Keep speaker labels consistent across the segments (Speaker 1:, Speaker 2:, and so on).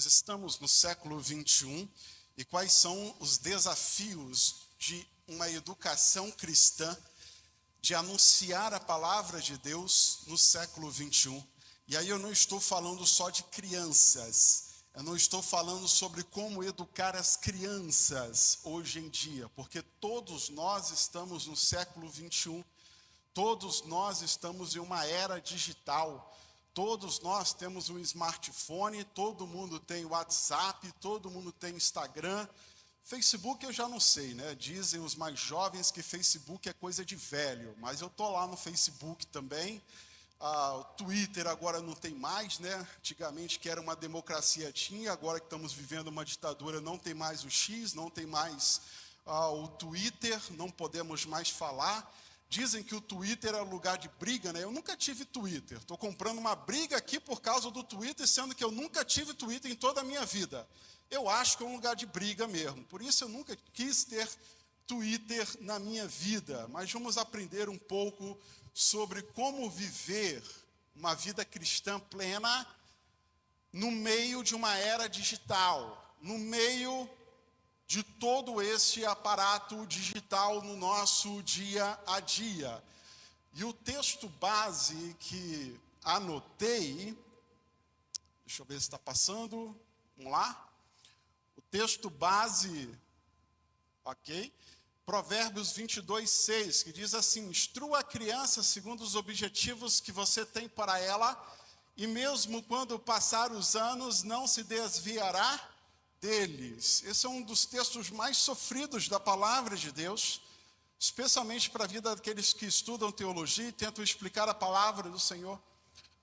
Speaker 1: Nós estamos no século XXI e quais são os desafios de uma educação cristã, de anunciar a palavra de Deus no século XXI. E aí eu não estou falando só de crianças, eu não estou falando sobre como educar as crianças hoje em dia, porque todos nós estamos no século XXI, todos nós estamos em uma era digital. Todos nós temos um smartphone, todo mundo tem WhatsApp, todo mundo tem Instagram. Facebook eu já não sei, né? Dizem os mais jovens que Facebook é coisa de velho, mas eu tô lá no Facebook também. O Twitter agora não tem mais, né? Antigamente que era uma democracia tinha, agora que estamos vivendo uma ditadura não tem mais o X, não tem mais o Twitter, não podemos mais falar. Dizem que o Twitter é lugar de briga, né? Eu nunca tive Twitter. Estou comprando uma briga aqui por causa do Twitter, sendo que eu nunca tive Twitter em toda a minha vida. Eu acho que é um lugar de briga mesmo. Por isso eu nunca quis ter Twitter na minha vida. Mas vamos aprender um pouco sobre como viver uma vida cristã plena no meio de uma era digital, no meio de todo esse aparato digital no nosso dia a dia. E o texto base que anotei, deixa eu ver se está passando, vamos lá. O texto base, ok? Provérbios 22:6, que diz assim: instrua a criança segundo os objetivos que você tem para ela, e mesmo quando passar os anos, não se desviará deles. Esse é um dos textos mais sofridos da palavra de Deus, especialmente para a vida daqueles que estudam teologia e tentam explicar a palavra do Senhor.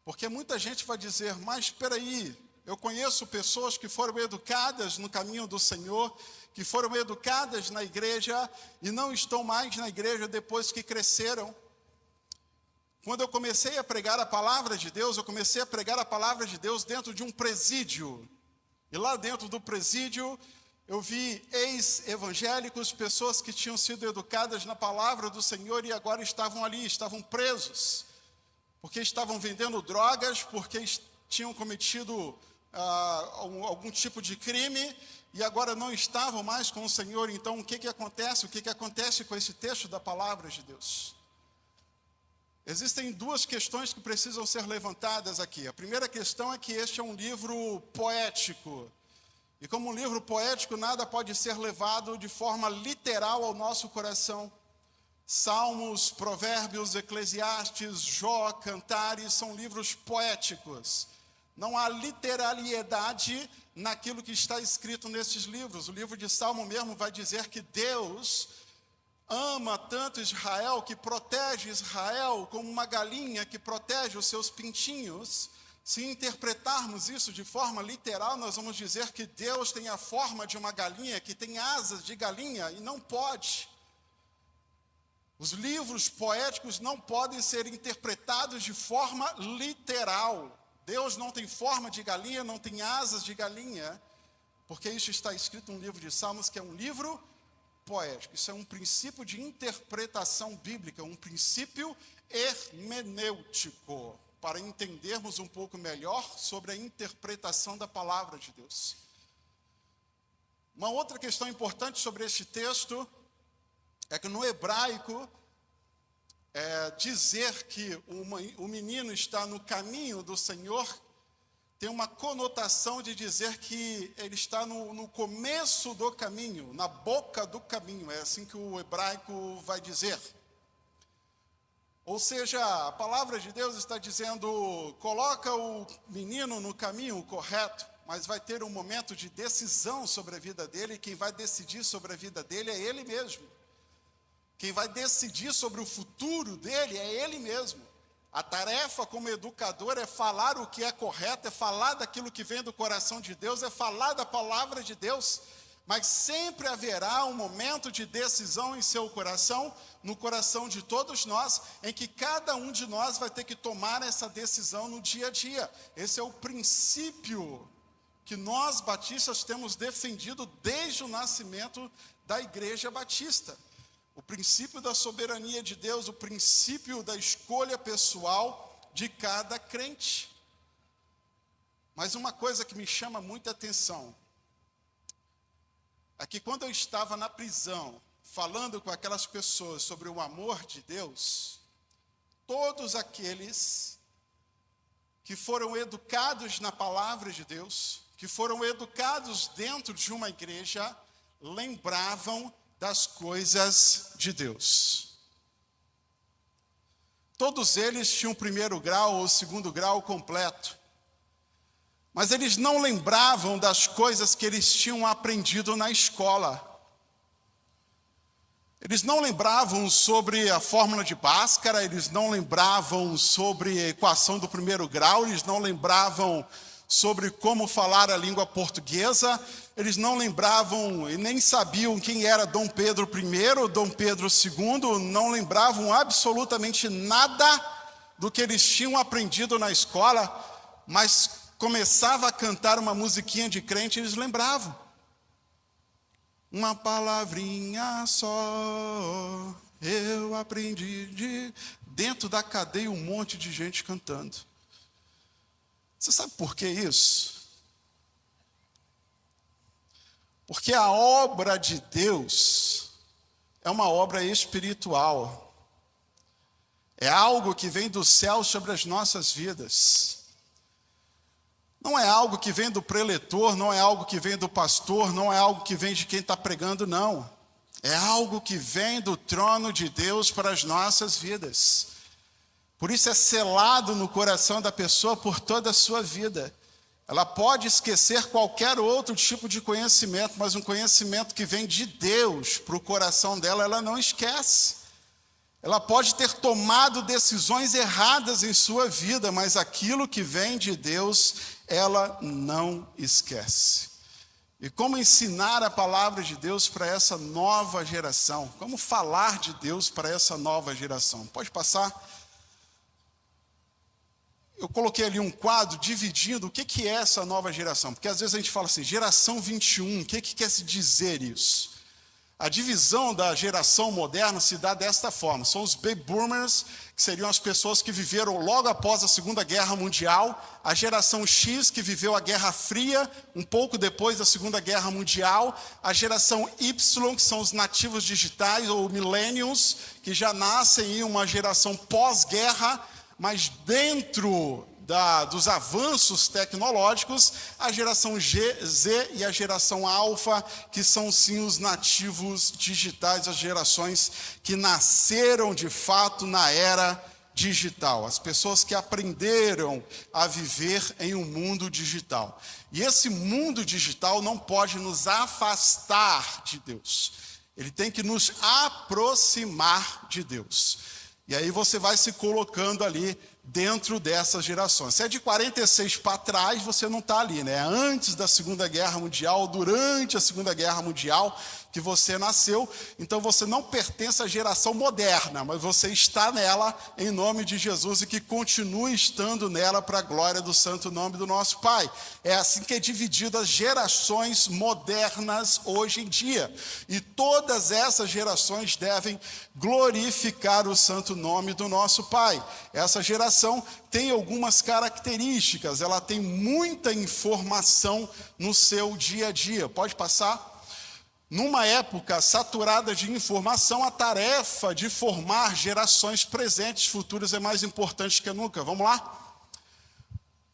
Speaker 1: Porque muita gente vai dizer, mas espera aí, eu conheço pessoas que foram educadas no caminho do Senhor, que foram educadas na igreja e não estão mais na igreja depois que cresceram. Quando eu comecei a pregar a palavra de Deus, eu comecei a pregar a palavra de Deus dentro de um presídio. E lá dentro do presídio, eu vi ex-evangélicos, pessoas que tinham sido educadas na palavra do Senhor e agora estavam ali, estavam presos, porque estavam vendendo drogas, porque tinham cometido algum tipo de crime e agora não estavam mais com o Senhor. Então, o que acontece? O que acontece com esse texto da palavra de Deus? Existem duas questões que precisam ser levantadas aqui. A primeira questão é que este é um livro poético. E como um livro poético, nada pode ser levado de forma literal ao nosso coração. Salmos, Provérbios, Eclesiastes, Jó, Cantares são livros poéticos. Não há literalidade naquilo que está escrito nesses livros. O livro de Salmo mesmo vai dizer que Deus ama tanto Israel, que protege Israel como uma galinha que protege os seus pintinhos. Se interpretarmos isso de forma literal, nós vamos dizer que Deus tem a forma de uma galinha, que tem asas de galinha, e não pode. Os livros poéticos não podem ser interpretados de forma literal. Deus não tem forma de galinha, não tem asas de galinha, porque isso está escrito no livro de Salmos, que é um livro poético. Isso é um princípio de interpretação bíblica, um princípio hermenêutico, para entendermos um pouco melhor sobre a interpretação da palavra de Deus. Uma outra questão importante sobre este texto é que no hebraico, dizer que o menino está no caminho do Senhor tem uma conotação de dizer que ele está no começo do caminho, na boca do caminho. É assim que o hebraico vai dizer. Ou seja, a palavra de Deus está dizendo, coloca o menino no caminho correto, mas vai ter um momento de decisão sobre a vida dele, e quem vai decidir sobre a vida dele é ele mesmo. Quem vai decidir sobre o futuro dele é ele mesmo. A tarefa como educador é falar o que é correto, é falar daquilo que vem do coração de Deus, é falar da palavra de Deus, mas sempre haverá um momento de decisão em seu coração, no coração de todos nós, em que cada um de nós vai ter que tomar essa decisão no dia a dia. Esse é o princípio que nós batistas temos defendido desde o nascimento da Igreja Batista. O princípio da soberania de Deus, o princípio da escolha pessoal de cada crente. Mas uma coisa que me chama muita atenção é que quando eu estava na prisão, falando com aquelas pessoas sobre o amor de Deus, todos aqueles que foram educados na palavra de Deus, que foram educados dentro de uma igreja, lembravam das coisas de Deus. Todos eles tinham o primeiro grau ou o segundo grau completo, mas eles não lembravam das coisas que eles tinham aprendido na escola. Eles não lembravam sobre a fórmula de Bhaskara, eles não lembravam sobre a equação do primeiro grau, eles não lembravam sobre como falar a língua portuguesa, eles não lembravam e nem sabiam quem era Dom Pedro I ou Dom Pedro II, não lembravam absolutamente nada do que eles tinham aprendido na escola, mas começava a cantar uma musiquinha de crente e eles lembravam. Uma palavrinha só eu aprendi dentro da cadeia um monte de gente cantando. Você sabe por que isso? Porque a obra de Deus é uma obra espiritual. É algo que vem do céu sobre as nossas vidas. Não é algo que vem do preletor, não é algo que vem do pastor, não é algo que vem de quem está pregando, não. É algo que vem do trono de Deus para as nossas vidas. Por isso é selado no coração da pessoa por toda a sua vida. Ela pode esquecer qualquer outro tipo de conhecimento, mas um conhecimento que vem de Deus para o coração dela, ela não esquece. Ela pode ter tomado decisões erradas em sua vida, mas aquilo que vem de Deus, ela não esquece. E como ensinar a palavra de Deus para essa nova geração? Como falar de Deus para essa nova geração? Pode passar? Eu coloquei ali um quadro dividindo o que é essa nova geração. Porque às vezes a gente fala assim, geração 21, o que quer se dizer isso? A divisão da geração moderna se dá desta forma. São os baby boomers, que seriam as pessoas que viveram logo após a Segunda Guerra Mundial. A geração X, que viveu a Guerra Fria, um pouco depois da Segunda Guerra Mundial. A geração Y, que são os nativos digitais, ou millennials, que já nascem em uma geração pós-guerra, mas dentro dos avanços tecnológicos, a geração Z e a geração Alfa, que são sim os nativos digitais, as gerações que nasceram de fato na era digital, as pessoas que aprenderam a viver em um mundo digital. E esse mundo digital não pode nos afastar de Deus, ele tem que nos aproximar de Deus. E aí você vai se colocando ali dentro dessas gerações. Se é de 46 para trás, você não está ali, né? Antes da Segunda Guerra Mundial, durante a Segunda Guerra Mundial, que você nasceu, então você não pertence à geração moderna, mas você está nela em nome de Jesus e que continue estando nela para a glória do santo nome do nosso Pai. É assim que é dividido as gerações modernas hoje em dia. E todas essas gerações devem glorificar o santo nome do nosso Pai. Essa geração tem algumas características, ela tem muita informação no seu dia a dia. Pode passar? Numa época saturada de informação, a tarefa de formar gerações presentes e futuras é mais importante que nunca. Vamos lá?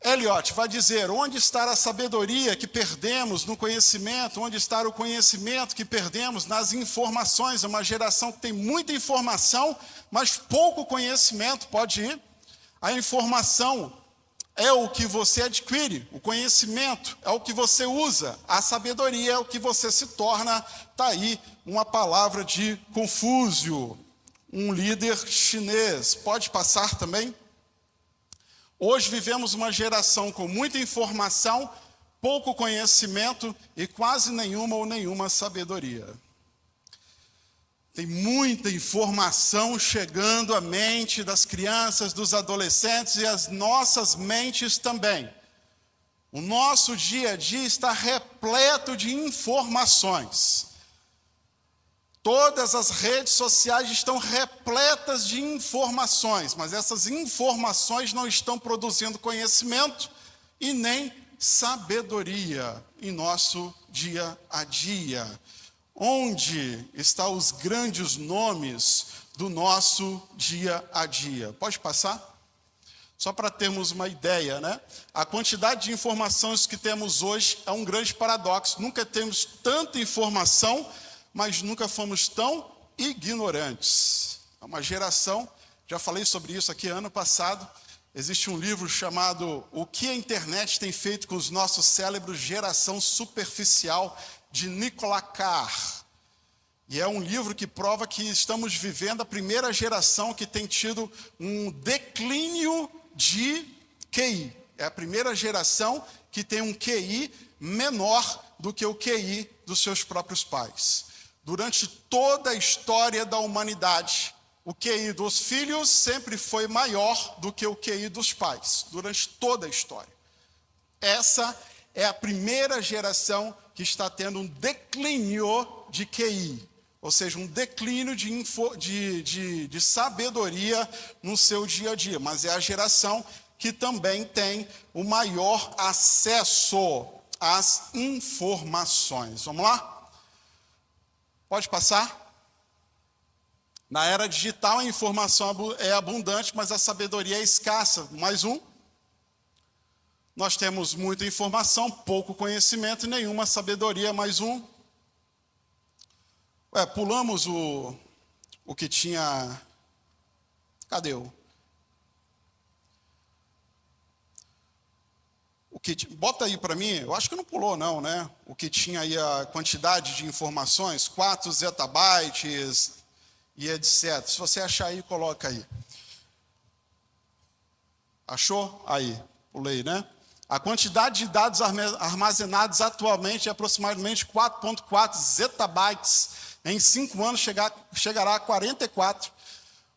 Speaker 1: Eliot vai dizer, onde está a sabedoria que perdemos no conhecimento? Onde está o conhecimento que perdemos nas informações? É uma geração que tem muita informação, mas pouco conhecimento. Pode ir. A informação é o que você adquire, o conhecimento é o que você usa, a sabedoria é o que você se torna. Está aí uma palavra de Confúcio, um líder chinês. Pode passar também? Hoje vivemos uma geração com muita informação, pouco conhecimento e quase nenhuma ou nenhuma sabedoria. Tem muita informação chegando à mente das crianças, dos adolescentes e às nossas mentes também. O nosso dia a dia está repleto de informações. Todas as redes sociais estão repletas de informações, mas essas informações não estão produzindo conhecimento e nem sabedoria em nosso dia a dia. Onde estão os grandes nomes do nosso dia a dia? Pode passar? Só para termos uma ideia, né? A quantidade de informações que temos hoje é um grande paradoxo. Nunca temos tanta informação, mas nunca fomos tão ignorantes. É uma geração, já falei sobre isso aqui ano passado, existe um livro chamado O que a Internet tem feito com os nossos cérebros, Geração Superficial, de Nicolas Carr. E é um livro que prova que estamos vivendo a primeira geração que tem tido um declínio de QI. É a primeira geração que tem um QI menor do que o QI dos seus próprios pais. Durante toda a história da humanidade, o QI dos filhos sempre foi maior do que o QI dos pais, durante toda a história. Essa é a primeira geração que está tendo um declínio de QI, ou seja, um declínio de sabedoria no seu dia a dia. Mas é a geração que também tem o maior acesso às informações. Vamos lá? Pode passar? Na era digital, a informação é abundante, mas a sabedoria é escassa. Mais um. Nós temos muita informação, pouco conhecimento e nenhuma sabedoria. Mais um. Pulamos o que tinha... Cadê o? Bota aí para mim, eu acho que não pulou não, né? O que tinha aí a quantidade de informações, 4 zettabytes e etc. Se você achar aí, coloca aí. Achou? Aí, pulei, né? A quantidade de dados armazenados atualmente é aproximadamente 4,4 zettabytes. Em 5 anos chegará a 44.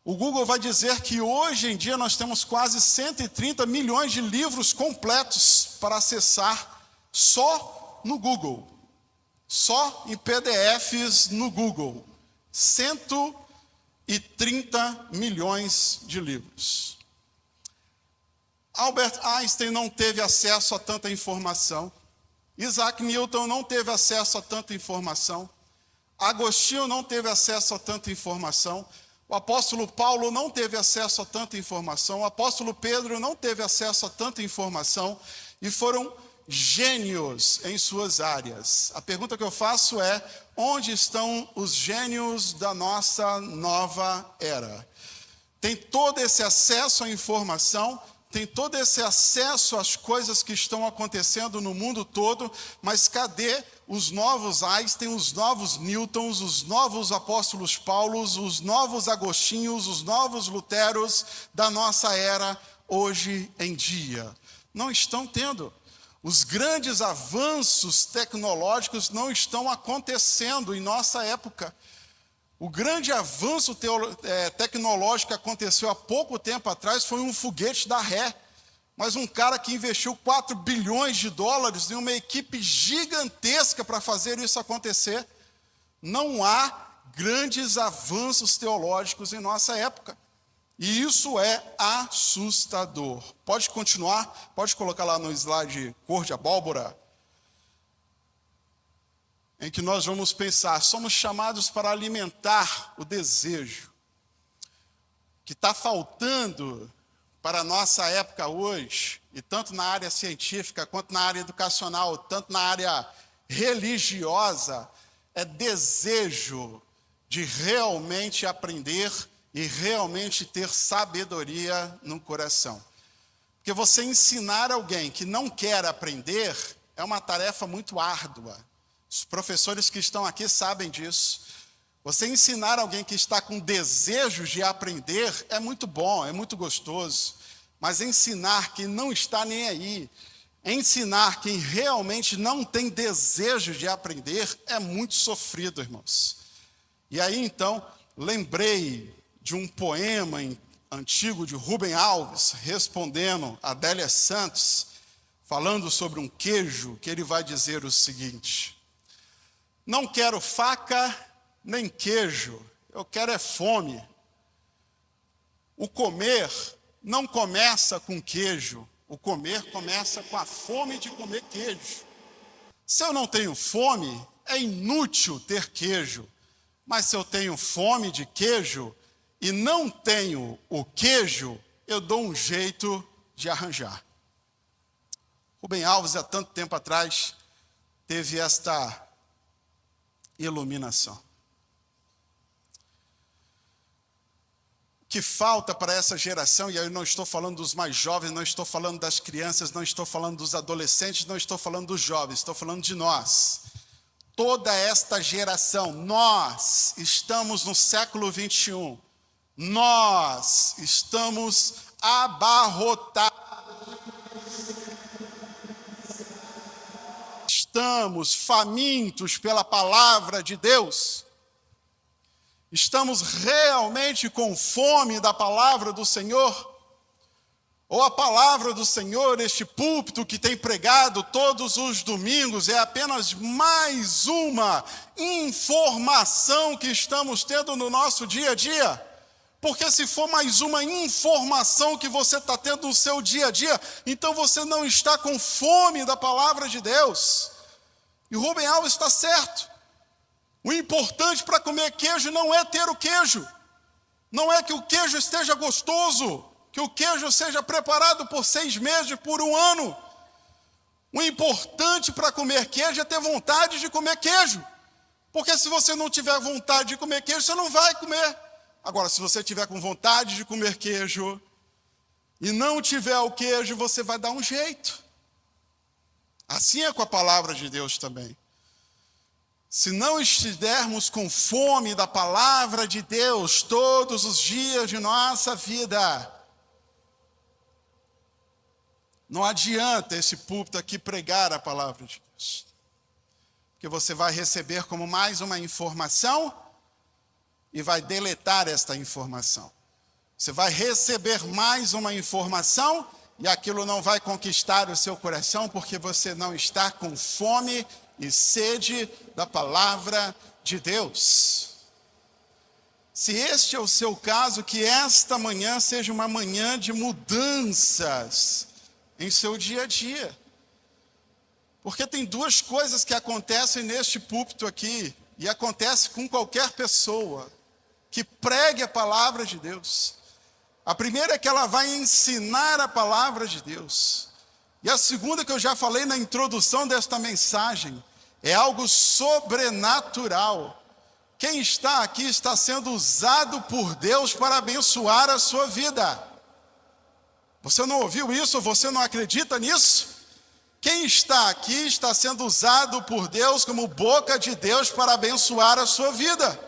Speaker 1: O Google vai dizer que hoje em dia nós temos quase 130 milhões de livros completos para acessar só no Google. Só em PDFs no Google. 130 milhões de livros. Albert Einstein não teve acesso a tanta informação. Isaac Newton não teve acesso a tanta informação. Agostinho não teve acesso a tanta informação. O apóstolo Paulo não teve acesso a tanta informação. O apóstolo Pedro não teve acesso a tanta informação. E foram gênios em suas áreas. A pergunta que eu faço é: onde estão os gênios da nossa nova era? Tem todo esse acesso à informação, tem todo esse acesso às coisas que estão acontecendo no mundo todo, mas cadê os novos Einstein, os novos Newtons, os novos apóstolos Paulos, os novos Agostinhos, os novos Luteros da nossa era hoje em dia? Não estão tendo. Os grandes avanços tecnológicos não estão acontecendo em nossa época. O grande avanço tecnológico que aconteceu há pouco tempo atrás foi um foguete da ré. Mas um cara que investiu 4 bilhões de dólares em uma equipe gigantesca para fazer isso acontecer. Não há grandes avanços teológicos em nossa época. E isso é assustador. Pode continuar? Pode colocar lá no slide cor de abóbora. Em que nós vamos pensar, somos chamados para alimentar o desejo. Que está faltando para a nossa época hoje, e tanto na área científica, quanto na área educacional, tanto na área religiosa, é desejo de realmente aprender e realmente ter sabedoria no coração. Porque você ensinar alguém que não quer aprender é uma tarefa muito árdua. Os professores que estão aqui sabem disso. Você ensinar alguém que está com desejos de aprender é muito bom, é muito gostoso. Mas ensinar quem não está nem aí, ensinar quem realmente não tem desejo de aprender é muito sofrido, irmãos. E aí, então, lembrei de um poema antigo de Rubem Alves, respondendo a Adélia Santos, falando sobre um queijo, que ele vai dizer o seguinte: não quero faca nem queijo, eu quero é fome. O comer não começa com queijo, O comer começa com a fome de comer queijo. Se eu não tenho fome, é inútil ter queijo. Mas se eu tenho fome de queijo e não tenho o queijo, eu dou um jeito de arranjar. Rubem Alves, há tanto tempo atrás, teve esta iluminação. O que falta para essa geração, e aí eu não estou falando dos mais jovens, não estou falando das crianças, não estou falando dos adolescentes, não estou falando dos jovens, estou falando de nós. Toda esta geração, nós estamos no século 21, nós estamos abarrotados. Estamos famintos pela palavra de Deus. Estamos realmente com fome da palavra do Senhor? Ou a palavra do Senhor, este púlpito que tem pregado todos os domingos, é apenas mais uma informação que estamos tendo no nosso dia a dia? Porque se for mais uma informação que você está tendo no seu dia a dia, então você não está com fome da palavra de Deus. E o Rubem Alves está certo. O importante para comer queijo não é ter o queijo. Não é que o queijo esteja gostoso, que o queijo seja preparado por 6 meses, por 1 ano. O importante para comer queijo é ter vontade de comer queijo. Porque se você não tiver vontade de comer queijo, você não vai comer. Agora, se você tiver com vontade de comer queijo e não tiver o queijo, você vai dar um jeito. Assim é com a palavra de Deus também. Se não estivermos com fome da palavra de Deus todos os dias de nossa vida, não adianta esse púlpito aqui pregar a palavra de Deus. Porque você vai receber como mais uma informação e vai deletar esta informação. Você vai receber mais uma informação e aquilo não vai conquistar o seu coração porque você não está com fome e sede da palavra de Deus. Se este é o seu caso, que esta manhã seja uma manhã de mudanças em seu dia a dia. Porque tem 2 coisas que acontecem neste púlpito aqui, e acontece com qualquer pessoa que pregue a palavra de Deus. A primeira é que ela vai ensinar a palavra de Deus. E a segunda, que eu já falei na introdução desta mensagem, é algo sobrenatural. Quem está aqui está sendo usado por Deus para abençoar a sua vida. Você não ouviu isso? Você não acredita nisso? Quem está aqui está sendo usado por Deus como boca de Deus para abençoar a sua vida.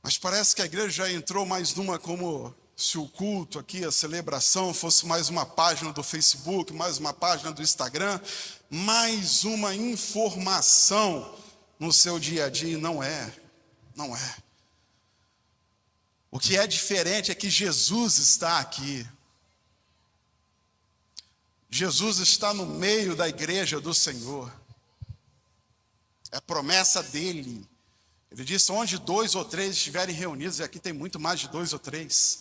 Speaker 1: Mas parece que a igreja já entrou mais numa, como se o culto aqui, a celebração, fosse mais uma página do Facebook, mais uma página do Instagram, mais uma informação no seu dia a dia. E não é. O que é diferente é que Jesus está aqui. Jesus está no meio da igreja do Senhor. É promessa dele. Ele disse, onde 2 ou 3 estiverem reunidos, e aqui tem muito mais de 2 ou 3.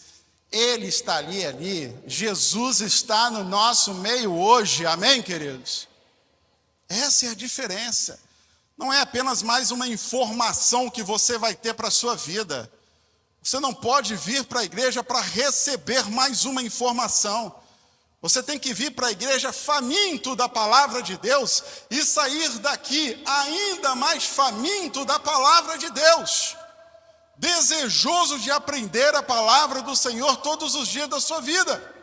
Speaker 1: Ele está ali. Jesus está no nosso meio hoje. Amém, queridos? Essa é a diferença. Não é apenas mais uma informação que você vai ter para a sua vida. Você não pode vir para a igreja para receber mais uma informação. Você tem que vir para a igreja faminto da palavra de Deus e sair daqui ainda mais faminto da palavra de Deus. Desejoso de aprender a palavra do Senhor todos os dias da sua vida.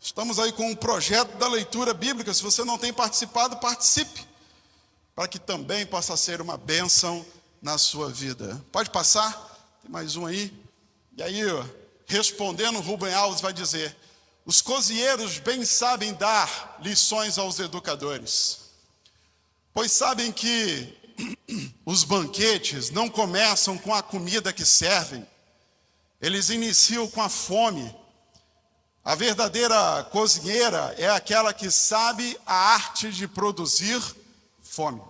Speaker 1: Estamos aí com um projeto da leitura bíblica. Se você não tem participado, participe, para que também possa ser uma bênção na sua vida. Pode passar? Tem mais um aí. E aí, respondendo, Rubem Alves vai dizer, os cozinheiros bem sabem dar lições aos educadores, pois sabem que os banquetes não começam com a comida que servem, eles iniciam com a fome. A verdadeira cozinheira é aquela que sabe a arte de produzir fome.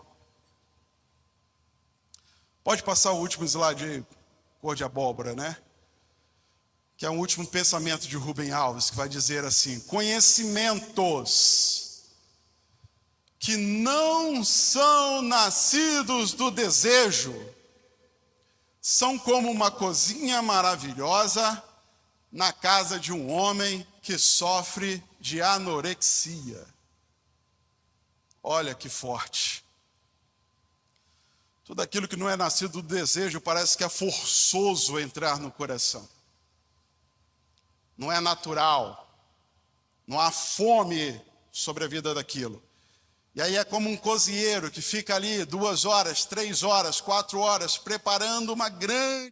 Speaker 1: Pode passar o último slide aí, cor de abóbora, né? que é o último pensamento de Rubem Alves, que vai dizer assim: conhecimentos que não são nascidos do desejo são como uma cozinha maravilhosa na casa de um homem que sofre de anorexia. Olha que forte. Tudo aquilo que não é nascido do desejo parece que é forçoso entrar no coração. Não é natural. Não há fome sobre a vida daquilo. E aí é como um cozinheiro que fica ali 2 horas, 3 horas, 4 horas, preparando uma grande...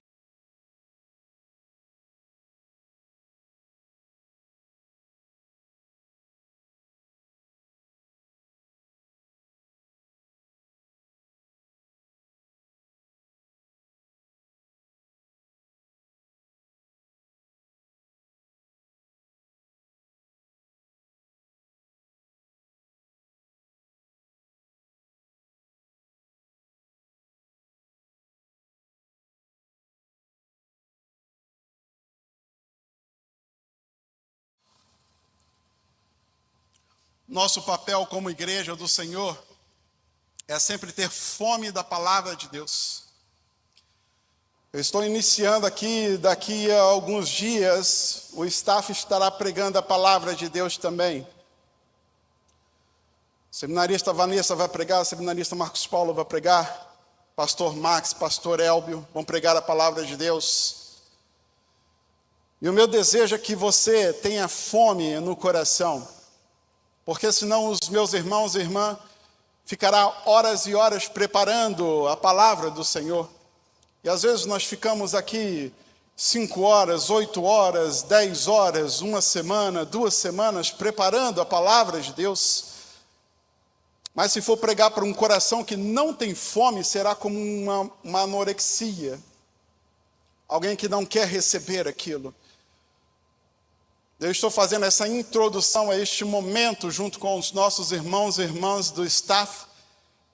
Speaker 1: Nosso papel como igreja do Senhor é sempre ter fome da palavra de Deus. Eu estou iniciando aqui, daqui a alguns dias, o staff estará pregando a palavra de Deus também. A seminarista Vanessa vai pregar, a seminarista Marcos Paulo vai pregar, pastor Max, pastor Elbio vão pregar a palavra de Deus. E o meu desejo é que você tenha fome no coração, porque senão os meus irmãos e irmãs ficarão horas e horas preparando a palavra do Senhor. E às vezes nós ficamos aqui 5 horas, 8 horas, 10 horas, 1 semana, 2 semanas preparando a palavra de Deus. Mas se for pregar para um coração que não tem fome, será como uma anorexia. Alguém que não quer receber aquilo. Eu estou fazendo essa introdução a este momento junto com os nossos irmãos e irmãs do staff,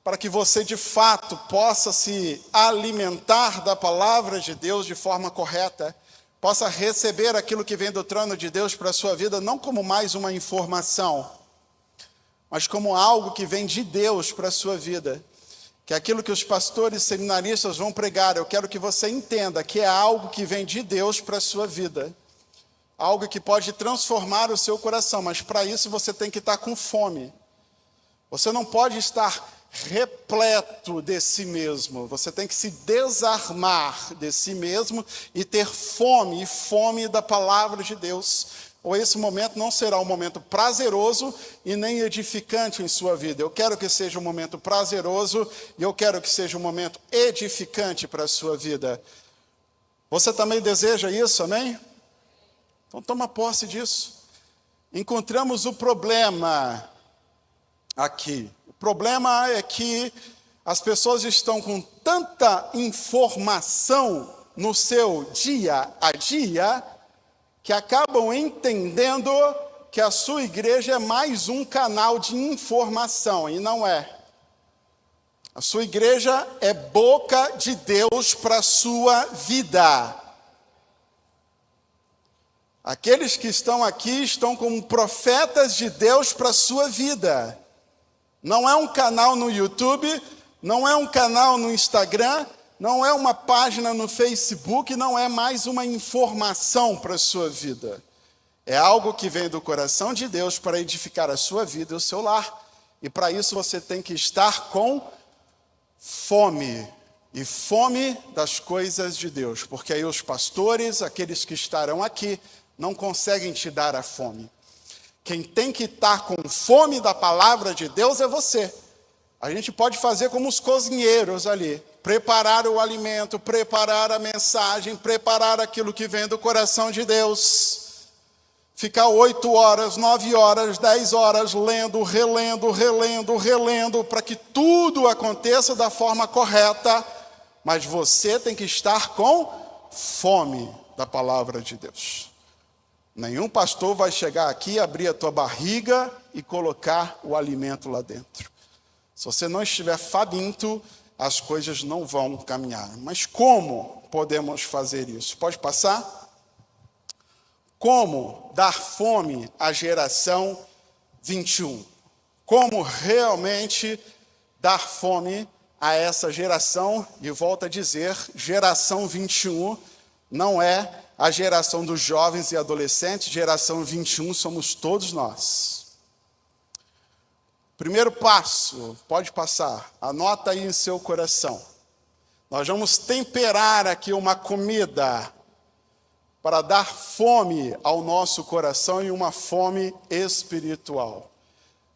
Speaker 1: para que você de fato possa se alimentar da palavra de Deus de forma correta, possa receber aquilo que vem do trono de Deus para a sua vida, não como mais uma informação, mas como algo que vem de Deus para a sua vida. Que é aquilo que os pastores seminaristas vão pregar, eu quero que você entenda que é algo que vem de Deus para a sua vida. Algo que pode transformar o seu coração, mas para isso você tem que estar com fome. Você não pode estar repleto de si mesmo. Você tem que se desarmar de si mesmo e ter fome, e fome da palavra de Deus. Ou esse momento não será um momento prazeroso e nem edificante em sua vida. Eu quero que seja um momento prazeroso e eu quero que seja um momento edificante para a sua vida. Você também deseja isso, amém? Então toma posse disso. Encontramos o problema aqui. O problema é que as pessoas estão com tanta informação no seu dia a dia que acabam entendendo que a sua igreja é mais um canal de informação, e não é. A sua igreja é boca de Deus para a sua vida. Aqueles que estão aqui estão como profetas de Deus para a sua vida. Não é um canal no YouTube, não é um canal no Instagram, não é uma página no Facebook, não é mais uma informação para a sua vida. É algo que vem do coração de Deus para edificar a sua vida e o seu lar. E para isso você tem que estar com fome. E fome das coisas de Deus. Porque aí os pastores, aqueles que estarão aqui, não conseguem te dar a fome. Quem tem que estar com fome da palavra de Deus é você. A gente pode fazer como os cozinheiros ali. Preparar o alimento, preparar a mensagem, preparar aquilo que vem do coração de Deus. Ficar 8 horas, 9 horas, 10 horas lendo, relendo, para que tudo aconteça da forma correta. Mas você tem que estar com fome da palavra de Deus. Nenhum pastor vai chegar aqui, abrir a tua barriga e colocar o alimento lá dentro. Se você não estiver faminto, as coisas não vão caminhar. Mas como podemos fazer isso? Pode passar? Como dar fome à geração 21? Como realmente dar fome a essa geração? E volto a dizer, geração 21 não é a geração dos jovens e adolescentes, geração 21 somos todos nós. Primeiro passo, pode passar, anota aí em seu coração. Nós vamos temperar aqui uma comida para dar fome ao nosso coração e uma fome espiritual.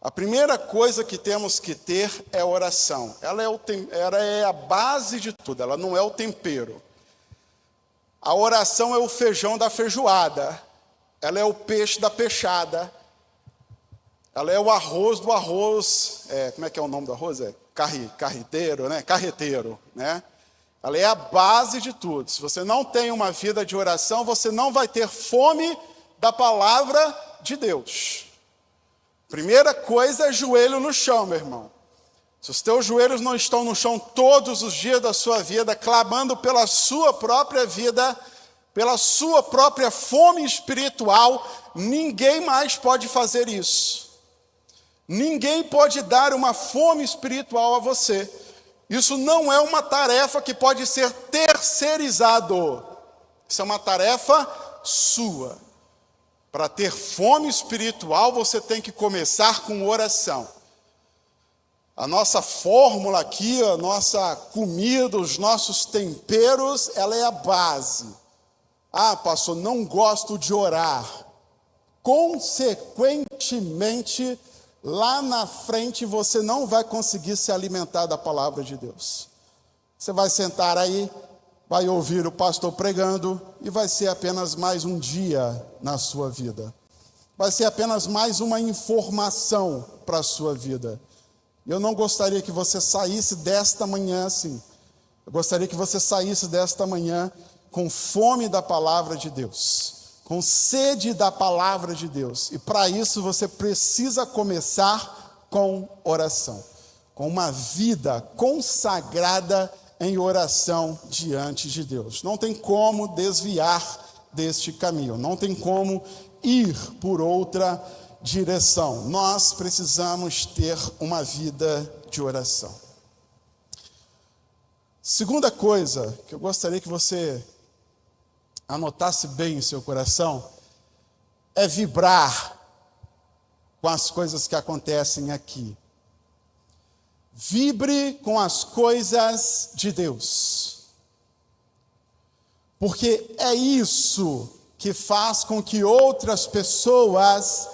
Speaker 1: A primeira coisa que temos que ter é oração. Ela é a base de tudo, ela não é o tempero. A oração é o feijão da feijoada, ela é o peixe da peixada, ela é o arroz do arroz, como é que é o nome do arroz? Carreteiro, né? Carreteiro, né? Ela é a base de tudo. Se você não tem uma vida de oração, você não vai ter fome da palavra de Deus. Primeira coisa é joelho no chão, meu irmão. Se os teus joelhos não estão no chão todos os dias da sua vida, clamando pela sua própria vida, pela sua própria fome espiritual, ninguém mais pode fazer isso. Ninguém pode dar uma fome espiritual a você. Isso não é uma tarefa que pode ser terceirizado. Isso é uma tarefa sua. Para ter fome espiritual, você tem que começar com oração. A nossa fórmula aqui, a nossa comida, os nossos temperos, ela é a base. Ah, pastor, não gosto de orar. Consequentemente, lá na frente você não vai conseguir se alimentar da palavra de Deus. Você vai sentar aí, vai ouvir o pastor pregando e vai ser apenas mais um dia na sua vida. Vai ser apenas mais uma informação para a sua vida. Eu não gostaria que você saísse desta manhã assim. Eu gostaria que você saísse desta manhã com fome da palavra de Deus, com sede da palavra de Deus. E para isso você precisa começar com oração, com uma vida consagrada em oração diante de Deus. Não tem como desviar deste caminho, não tem como ir por outra direção. Nós precisamos ter uma vida de oração. Segunda coisa que eu gostaria que você anotasse bem em seu coração é vibrar com as coisas que acontecem aqui. Vibre com as coisas de Deus. Porque é isso que faz com que outras pessoas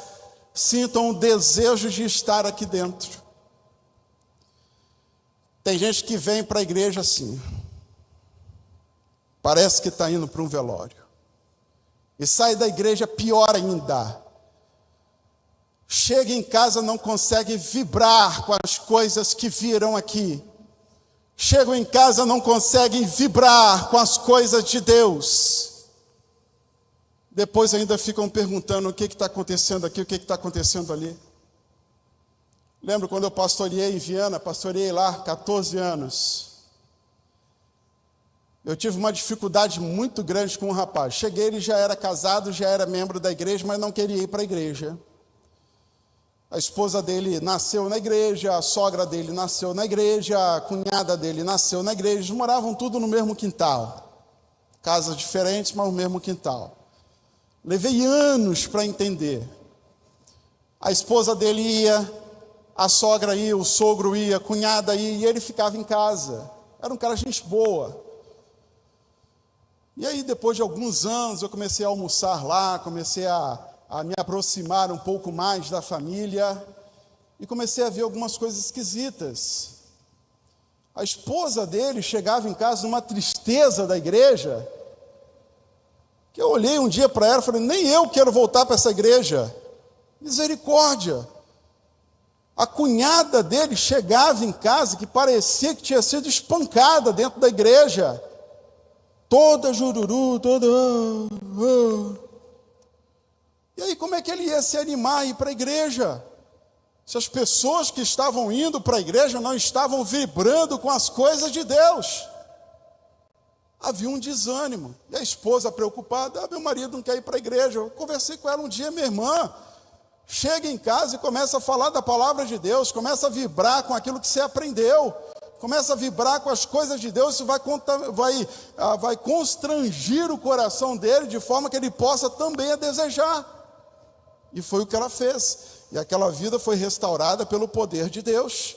Speaker 1: sintam o desejo de estar aqui dentro. Tem gente que vem para a igreja assim, parece que está indo para um velório, e sai da igreja pior ainda. Chega em casa, não consegue vibrar com as coisas que viram aqui. Chegam em casa, não conseguem vibrar com as coisas de Deus. Depois ainda ficam perguntando o que está acontecendo aqui, o que está acontecendo ali. Lembro quando eu pastoreei em Viana, pastoreei lá 14 anos. Eu tive uma dificuldade muito grande com um rapaz. Cheguei, ele já era casado, já era membro da igreja, mas não queria ir para a igreja. A esposa dele nasceu na igreja, a sogra dele nasceu na igreja, a cunhada dele nasceu na igreja. Eles moravam tudo no mesmo quintal. Casas diferentes, mas no mesmo quintal. Levei anos para entender. A esposa dele ia, a sogra ia, o sogro ia, a cunhada ia, e ele ficava em casa. Era um cara gente boa. E aí, depois de alguns anos, eu comecei a almoçar lá, comecei a me aproximar um pouco mais da família, e comecei a ver algumas coisas esquisitas. A esposa dele chegava em casa numa tristeza da igreja, que eu olhei um dia para ela e falei, nem eu quero voltar para essa igreja. Misericórdia. A cunhada dele chegava em casa que parecia que tinha sido espancada dentro da igreja. Toda jururu, toda... E aí como é que ele ia se animar a ir para a igreja? Se as pessoas que estavam indo para a igreja não estavam vibrando com as coisas de Deus. havia um desânimo. E a esposa preocupada, meu marido não quer ir para a igreja. Eu conversei com ela um dia, minha irmã, chega em casa e começa a falar da palavra de Deus, começa a vibrar com aquilo que você aprendeu, começa a vibrar com as coisas de Deus, isso vai constrangir o coração dele, de forma que ele possa também a desejar. E foi o que ela fez. E aquela vida foi restaurada pelo poder de Deus.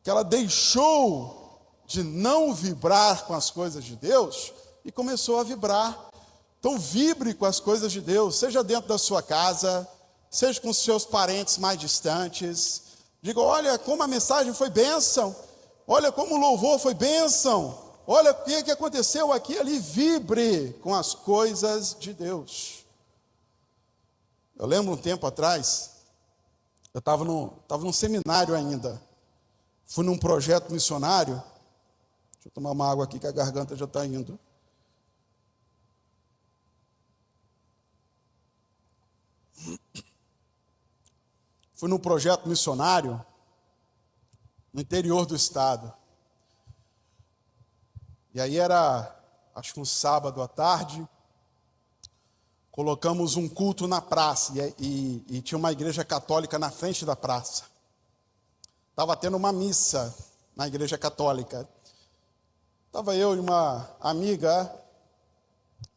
Speaker 1: Que ela deixou de não vibrar com as coisas de Deus e começou a vibrar. Então vibre com as coisas de Deus, seja dentro da sua casa, seja com seus parentes mais distantes. Diga, olha como a mensagem foi bênção, olha como o louvor foi bênção, olha o que aconteceu aqui e ali. Vibre com as coisas de Deus. Eu lembro um tempo atrás, eu estava num seminário ainda, fui num projeto missionário. Deixa eu tomar uma água aqui que a garganta já está indo. Fui num projeto missionário no interior do estado. E aí era, acho que um sábado à tarde, colocamos um culto na praça, e tinha uma igreja católica na frente da praça. Estava tendo uma missa na igreja católica. Estava eu e uma amiga,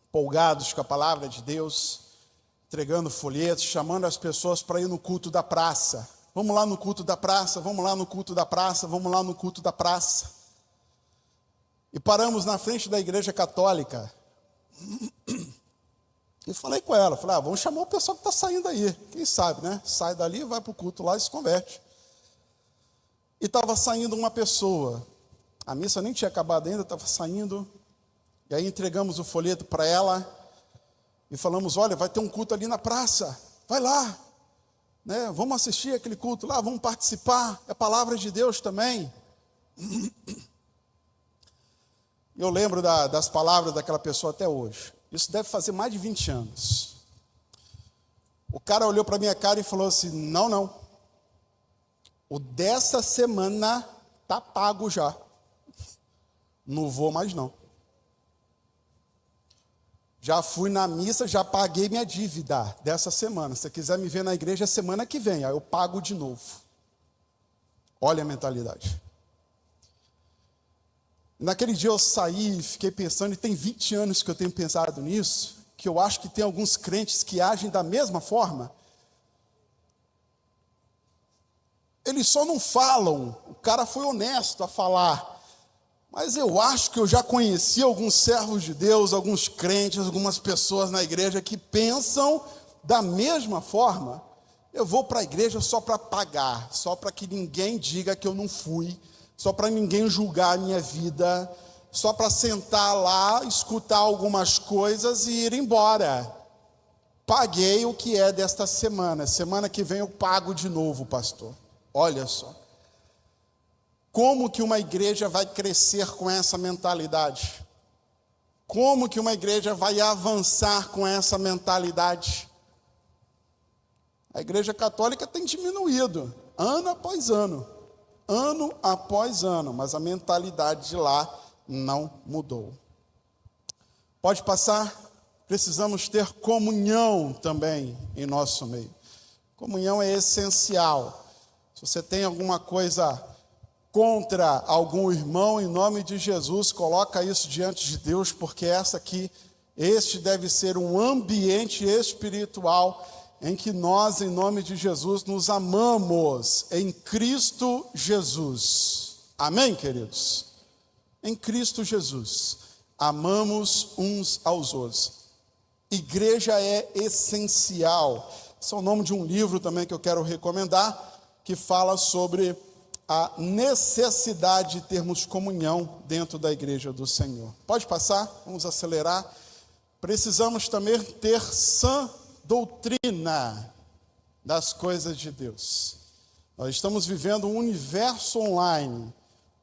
Speaker 1: empolgados com a palavra de Deus, entregando folhetos, chamando as pessoas para ir no culto da praça. Vamos lá no culto da praça, vamos lá no culto da praça, vamos lá no culto da praça. E paramos na frente da igreja católica. E falei com ela, vamos chamar o pessoal que está saindo aí. Quem sabe, né? Sai dali, vai para o culto lá e se converte. E estava saindo uma pessoa. A missa nem tinha acabado ainda, estava saindo. E aí entregamos o folheto para ela. E falamos, olha, vai ter um culto ali na praça. Vai lá. Né? Vamos assistir aquele culto lá, vamos participar. É a palavra de Deus também. Eu lembro das palavras daquela pessoa até hoje. Isso deve fazer mais de 20 anos. O cara olhou para a minha cara e falou assim, não. O dessa semana está pago já. Não vou mais não. Já fui na missa, já paguei minha dívida dessa semana. Se você quiser me ver na igreja semana que vem, aí eu pago de novo. Olha a mentalidade. Naquele dia eu saí e fiquei pensando, e tem 20 anos que eu tenho pensado nisso, que eu acho que tem alguns crentes que agem da mesma forma. Eles só não falam, o cara foi honesto a falar, mas eu acho que eu já conheci alguns servos de Deus, alguns crentes, algumas pessoas na igreja que pensam da mesma forma. Eu vou para a igreja só para pagar, só para que ninguém diga que eu não fui, só para ninguém julgar a minha vida, só para sentar lá, escutar algumas coisas e ir embora. Paguei o que é desta semana, semana que vem eu pago de novo, pastor. Olha só. Como que uma igreja vai crescer com essa mentalidade? Como que uma igreja vai avançar com essa mentalidade? A igreja católica tem diminuído, ano após ano, mas a mentalidade de lá não mudou. Pode passar? Precisamos ter comunhão também em nosso meio. Comunhão é essencial. Se você tem alguma coisa contra algum irmão, em nome de Jesus, coloca isso diante de Deus, porque este deve ser um ambiente espiritual em que nós, em nome de Jesus, nos amamos em Cristo Jesus. Amém, queridos? Em Cristo Jesus, amamos uns aos outros. Igreja é essencial. Esse é o nome de um livro também que eu quero recomendar, que fala sobre a necessidade de termos comunhão dentro da igreja do Senhor. Pode passar? Vamos acelerar. Precisamos também ter sã doutrina das coisas de Deus. Nós estamos vivendo um universo online,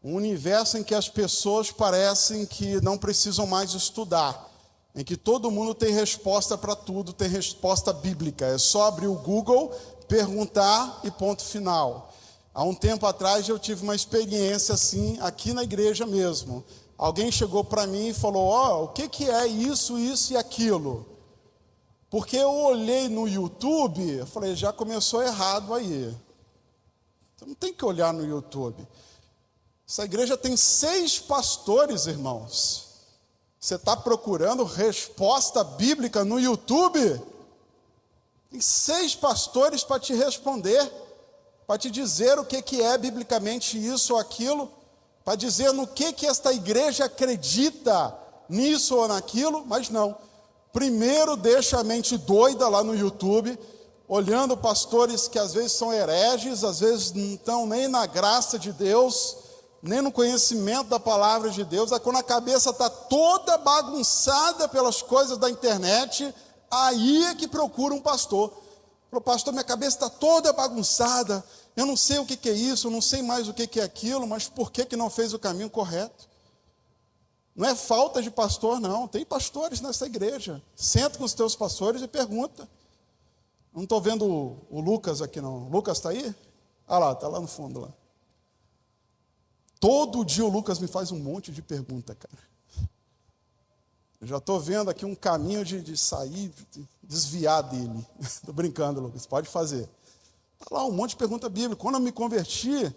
Speaker 1: um universo em que as pessoas parecem que não precisam mais estudar, em que todo mundo tem resposta para tudo, tem resposta bíblica. É só abrir o Google, perguntar e ponto final. Há um tempo atrás eu tive uma experiência assim, aqui na igreja mesmo. alguém chegou para mim e falou, o que é isso e aquilo? Porque eu olhei no YouTube, eu falei, já começou errado aí. Você não tem que olhar no YouTube. Essa igreja tem 6 pastores, irmãos. Você está procurando resposta bíblica no YouTube? Tem 6 pastores para te responder, para te dizer o que é biblicamente isso ou aquilo, para dizer no que esta igreja acredita nisso ou naquilo, mas não. Primeiro deixa a mente doida lá no YouTube, olhando pastores que às vezes são hereges, às vezes não estão nem na graça de Deus, nem no conhecimento da palavra de Deus. Aí quando a cabeça está toda bagunçada pelas coisas da internet, aí é que procura um pastor. Falou, pastor, minha cabeça está toda bagunçada, eu não sei o que é isso, eu não sei mais o que é aquilo, mas por que não fez o caminho correto? Não é falta de pastor, não. Tem pastores nessa igreja. Senta com os teus pastores e pergunta. Não estou vendo o Lucas aqui, não. O Lucas está aí? Ah lá, está lá no fundo. Lá. Todo dia o Lucas me faz um monte de pergunta, cara. Eu já estou vendo aqui um caminho de sair, de desviar dele. Estou brincando, Lucas. Pode fazer. Está lá um monte de pergunta bíblica. Quando eu me converti,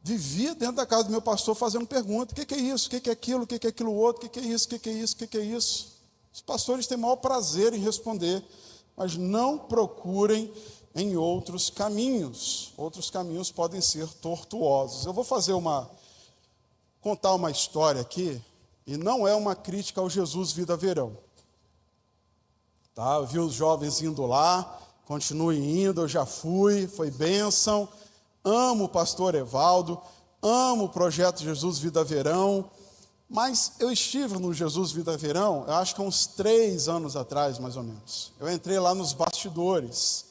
Speaker 1: vivia dentro da casa do meu pastor fazendo pergunta, o que é isso, o que é aquilo, o que é aquilo outro, o que é isso, o que é isso, o que é isso. Os pastores têm maior prazer em responder, mas não procurem em outros caminhos podem ser tortuosos. Eu vou contar uma história aqui, e não é uma crítica ao Jesus Vida Verão. Tá? Eu vi os jovens indo lá, continuem indo, eu já fui, foi bênção. Amo o pastor Evaldo, amo o projeto Jesus Vida Verão, mas eu estive no Jesus Vida Verão, eu acho que há uns 3 anos atrás, mais ou menos. Eu entrei lá nos bastidores,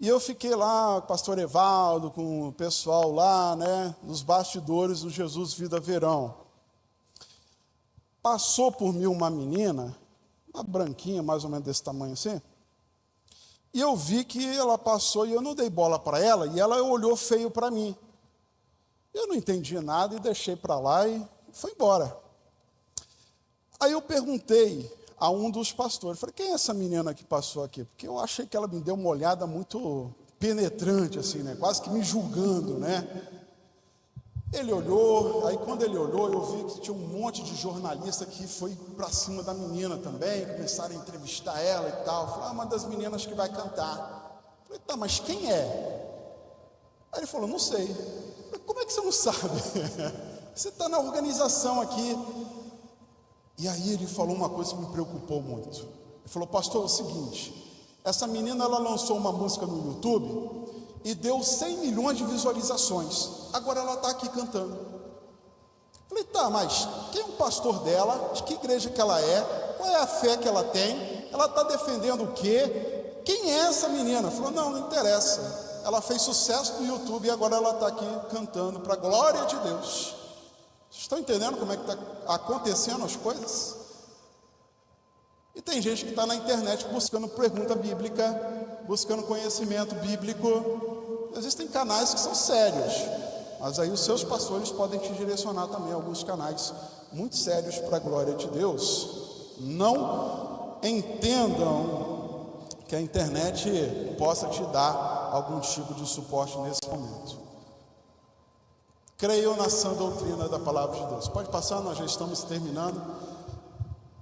Speaker 1: e eu fiquei lá com o pastor Evaldo, com o pessoal lá, nos bastidores do Jesus Vida Verão. Passou por mim uma menina, uma branquinha, mais ou menos desse tamanho assim, e eu vi que ela passou e eu não dei bola para ela, e ela olhou feio para mim. Eu não entendi nada e deixei para lá e foi embora. Aí eu perguntei a um dos pastores, falei, quem é essa menina que passou aqui? Porque eu achei que ela me deu uma olhada muito penetrante, assim, quase que me julgando, Ele olhou, aí quando ele olhou, eu vi que tinha um monte de jornalista que foi para cima da menina também, começaram a entrevistar ela e tal. Falei, uma das meninas que vai cantar. Falei, tá, mas quem é? Aí ele falou, não sei. Falei, como é que você não sabe? Você está na organização aqui. E aí ele falou uma coisa que me preocupou muito. Ele falou, pastor, é o seguinte, essa menina ela lançou uma música no YouTube e deu 100 milhões de visualizações. Agora ela está aqui cantando. Falei, tá, mas quem é o pastor dela? De que igreja que ela é? Qual é a fé que ela tem? Ela está defendendo o quê? Quem é essa menina? Falou, não interessa. Ela fez sucesso no YouTube e agora ela está aqui cantando para a glória de Deus. Vocês estão entendendo como é que está acontecendo as coisas? E tem gente que está na internet buscando pergunta bíblica, buscando conhecimento bíblico. Existem canais que são sérios, mas aí os seus pastores podem te direcionar também a alguns canais muito sérios para a glória de Deus. Não entendam que a internet possa te dar algum tipo de suporte nesse momento. Creiam na sã doutrina da palavra de Deus. Pode passar, nós já estamos terminando.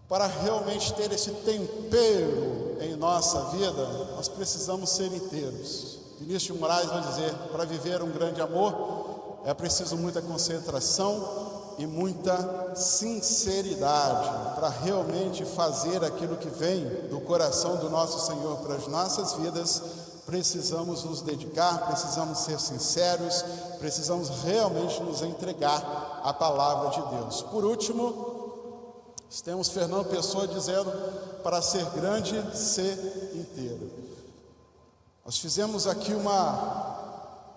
Speaker 1: Para realmente ter esse tempero em nossa vida, nós precisamos ser inteiros. Vinícius de Moraes vai dizer, para viver um grande amor, é preciso muita concentração e muita sinceridade, para realmente fazer aquilo que vem do coração do nosso Senhor para as nossas vidas. Precisamos nos dedicar, precisamos ser sinceros, precisamos realmente nos entregar à palavra de Deus. Por último, temos Fernando Pessoa dizendo, para ser grande, ser inteiro. Nós fizemos aqui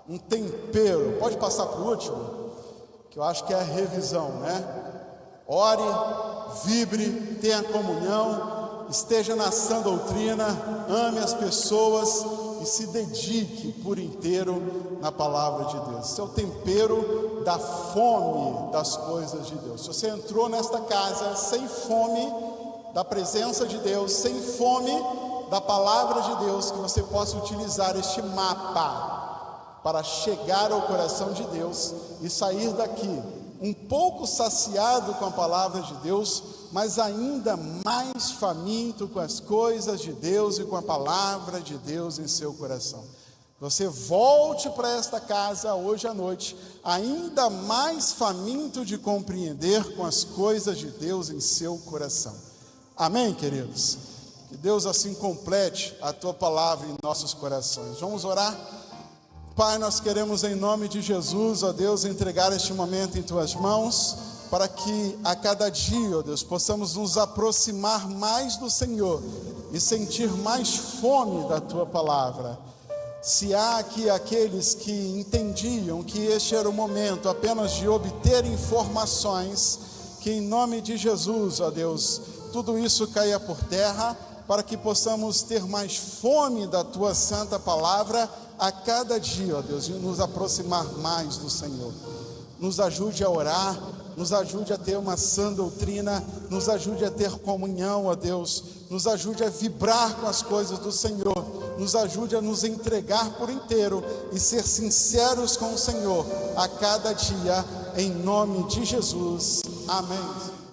Speaker 1: um tempero, pode passar para o último, que eu acho que é a revisão, Ore, vibre, tenha comunhão, esteja na sã doutrina, ame as pessoas, e se dedique por inteiro na palavra de Deus. Esse é o tempero da fome das coisas de Deus. Se você entrou nesta casa sem fome da presença de Deus, sem fome da palavra de Deus, que você possa utilizar este mapa para chegar ao coração de Deus e sair daqui um pouco saciado com a palavra de Deus, mas ainda mais faminto com as coisas de Deus e com a palavra de Deus em seu coração. Você volte para esta casa hoje à noite, ainda mais faminto de compreender com as coisas de Deus em seu coração. Amém, queridos? Que Deus assim complete a tua palavra em nossos corações. Vamos orar? Pai, nós queremos em nome de Jesus, ó Deus, entregar este momento em tuas mãos, para que a cada dia, ó Deus, possamos nos aproximar mais do Senhor e sentir mais fome da tua palavra. Se há aqui aqueles que entendiam que este era o momento apenas de obter informações, que em nome de Jesus, ó Deus, tudo isso caia por terra, para que possamos ter mais fome da tua santa palavra a cada dia, ó Deus, e nos aproximar mais do Senhor. Nos ajude a orar, nos ajude a ter uma sã doutrina, nos ajude a ter comunhão, ó Deus, nos ajude a vibrar com as coisas do Senhor, nos ajude a nos entregar por inteiro e ser sinceros com o Senhor a cada dia, em nome de Jesus. Amém.